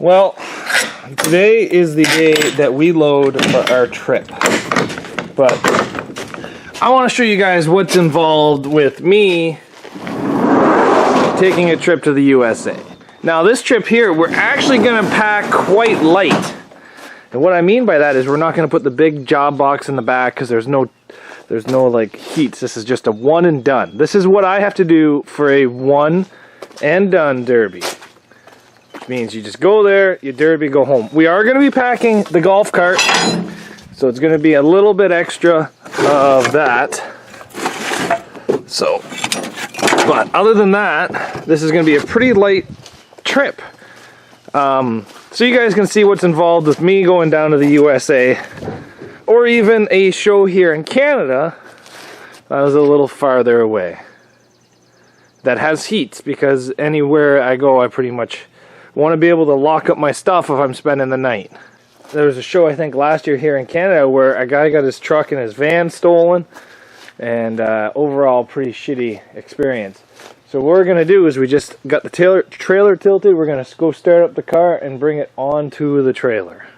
Well, today is the day that we load for our trip, but I want to show you guys what's involved with me taking a trip to the USA. Now this trip here, we're actually going to pack quite light. And what I mean by that is we're not going to put the big job box in the back because there's no like heats. This is just a one and done. This is what I have to do for a one and done derby. Which means you just go there, you derby, go home. We are going to be packing the golf cart, so it's going to be a little bit extra of that. So, but other than that, this is going to be a pretty light trip. So you guys can see what's involved with me going down to the USA, or even a show here in Canada that was a little farther away, that has heats, because anywhere I go I pretty much want to be able to lock up my stuff if I'm spending the night. There was a show I think last year here in Canada where a guy got his truck and his van stolen, and overall pretty shitty experience. So what we're going to do is we just got the trailer tilted. We're going to go start up the car and bring it onto the trailer.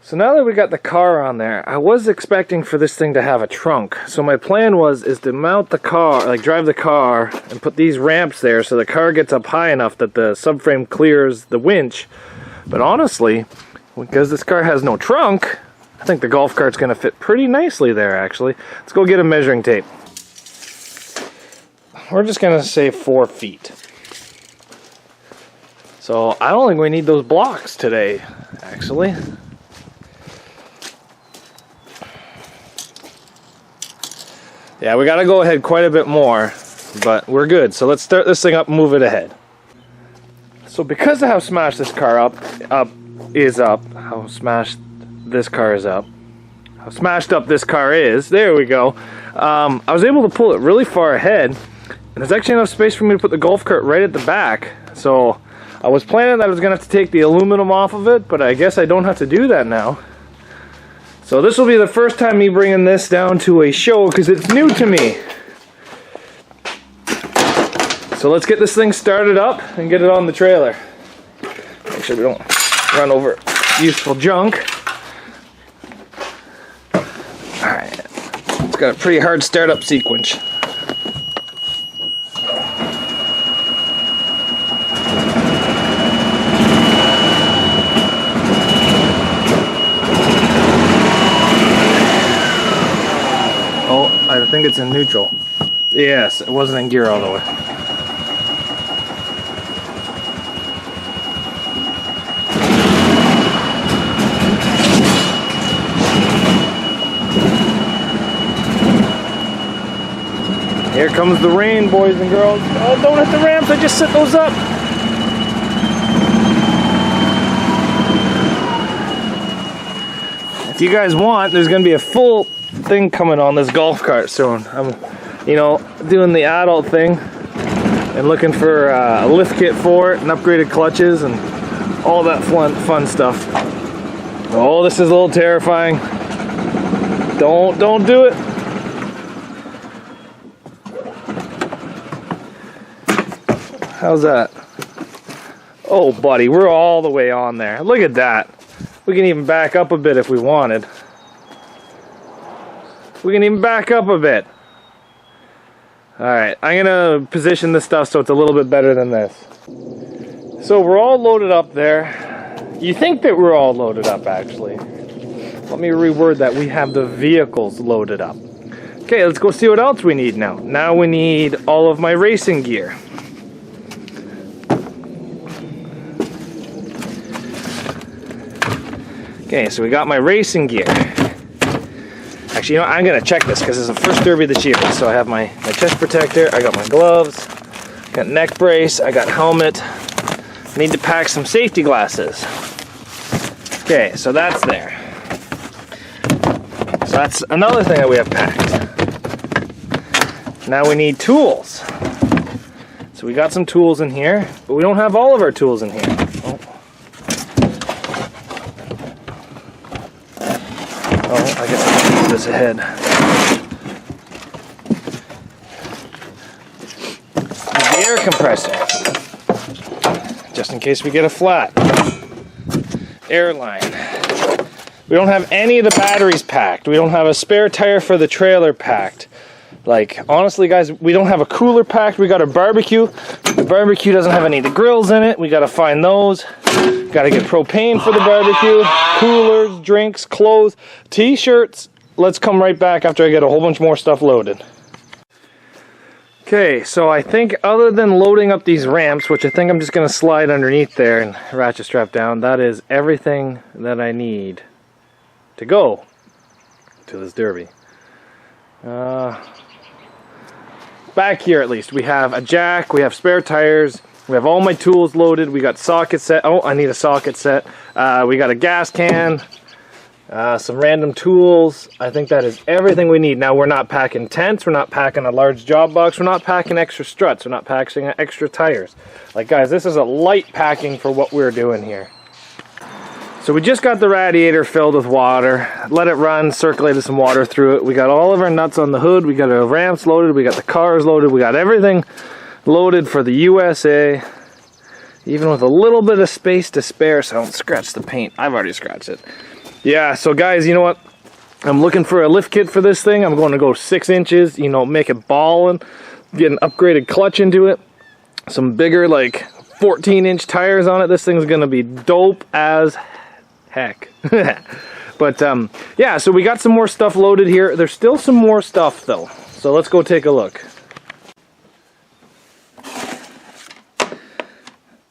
So now that we got the car on there, I was expecting for this thing to have a trunk. So my plan is to mount the car, like drive the car, and put these ramps there so the car gets up high enough that the subframe clears the winch. But honestly, because this car has no trunk, I think the golf cart's going to fit pretty nicely there actually. Let's go get a measuring tape. We're just going to say 4 feet. So I don't think we need those blocks today, actually. Yeah, we gotta go ahead quite a bit more, but we're good. So let's start this thing up and move it ahead. So because of how smashed this car how smashed this car is up, how smashed up this car is, there we go. I was able to pull it really far ahead, and there's actually enough space for me to put the golf cart right at the back. So I was planning that I was gonna have to take the aluminum off of it, but I guess I don't have to do that now. So this will be the first time me bringing this down to a show because it's new to me. So let's get this thing started up and get it on the trailer. Make sure we don't run over useful junk. Alright, it's got a pretty hard startup sequence. I think it's in neutral. Yes, it wasn't in gear all the way. Here comes the rain, boys and girls. Oh, don't hit the ramps, I just set those up. If you guys want, there's going to be a full thing coming on this golf cart soon. I'm, you know, doing the adult thing. and looking for a lift kit for it and upgraded clutches and all that fun stuff. Oh, this is a little terrifying. Don't do it. How's that? Oh, buddy, we're all the way on there. Look at that. We can even back up a bit if we wanted. We can even back up a bit. Alright, I'm gonna position this stuff so it's a little bit better than this. So we're all loaded up there. You think that we're all loaded up, actually. Let me reword that. We have the vehicles loaded up. Okay, let's go see what else we need now. Now we need all of my racing gear. Okay, so we got my racing gear. Actually, you know what? I'm going to check this because it's the first derby of the year. So I have my chest protector, I got my gloves, got neck brace, I got helmet. I need to pack some safety glasses. Okay, so that's there. So that's another thing that we have packed. Now we need tools. So we got some tools in here, but we don't have all of our tools in here. Oh, I guess I can move this ahead. The air compressor, just in case we get a flat. Airline. We don't have any of the batteries packed. We don't have a spare tire for the trailer packed. Like, honestly, guys, we don't have a cooler packed. We got a barbecue. The barbecue doesn't have any of the grills in it. We got to find those. Got to get propane for the barbecue, coolers, drinks, clothes, t-shirts. Let's come right back after I get a whole bunch more stuff loaded. Okay, so I think other than loading up these ramps, which I think I'm just going to slide underneath there and ratchet strap down, that is everything that I need to go to this derby. Back here at least, we have a jack, we have spare tires, we have all my tools loaded, we got socket set. Oh, I need a socket set. We got a gas can, some random tools. I think that is everything we need. Now, we're not packing tents, we're not packing a large job box, we're not packing extra struts, we're not packing extra tires. Like, guys, this is a light packing for what we're doing here. So we just got the radiator filled with water, let it run, circulated some water through it. We got all of our nuts on the hood, we got our ramps loaded, we got the cars loaded, we got everything loaded for the USA, even with a little bit of space to spare so I don't scratch the paint. I've already scratched it. Yeah, so guys, you know what? I'm looking for a lift kit for this thing. I'm going to go 6 inches, you know, make it ballin', get an upgraded clutch into it, some bigger, like 14-inch tires on it. This thing's going to be dope as heck. But yeah, so we got some more stuff loaded here. There's still some more stuff though, so let's go take a look.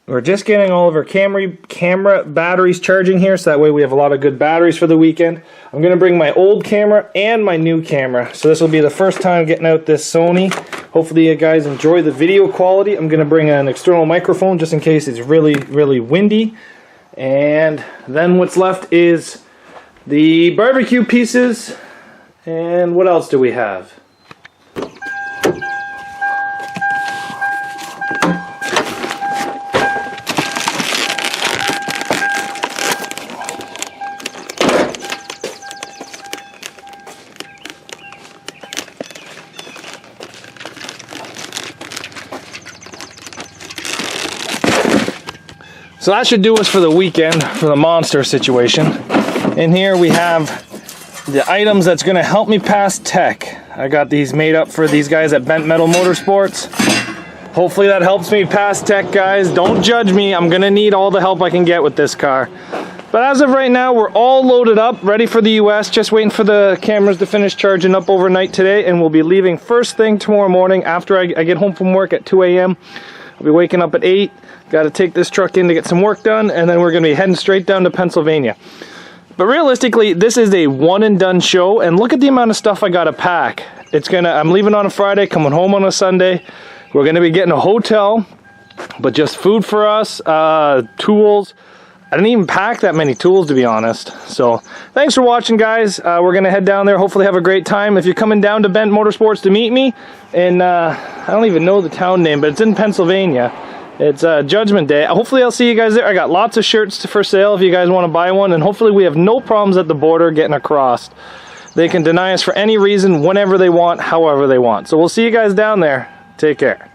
We're just getting all of our camera batteries charging here, so that way we have a lot of good batteries for the weekend. I'm going to bring my old camera and my new camera, so this will be the first time getting out this Sony. Hopefully you guys enjoy the video quality. I'm going to bring an external microphone just in case it's really windy. And then what's left is the barbecue pieces. And what else do we have? So that should do us for the weekend, for the monster situation. In here we have the items that's going to help me pass tech. I got these made up for these guys at Bent Metal Motorsports. Hopefully that helps me pass tech, guys. Don't judge me. I'm going to need all the help I can get with this car. But as of right now, we're all loaded up, ready for the US. Just waiting for the cameras to finish charging up overnight today, and we'll be leaving first thing tomorrow morning after I get home from work at 2 a.m. I'll be waking up at 8. Got to take this truck in to get some work done, and then we're going to be heading straight down to Pennsylvania. But realistically, this is a one and done show, and look at the amount of stuff I got to pack. I'm leaving on a Friday, coming home on a Sunday. We're going to be getting a hotel, but just food for us, tools, I didn't even pack that many tools, to be honest. So thanks for watching, guys. We're gonna head down there, hopefully have a great time. If you're coming down to Bent Motorsports to meet me, and I don't even know the town name, but it's in Pennsylvania. It's Judgment Day. Hopefully I'll see you guys there. I got lots of shirts for sale if you guys want to buy one, and hopefully we have no problems at the border getting across. They can deny us for any reason, whenever they want, however they want. So we'll see you guys down there. Take care.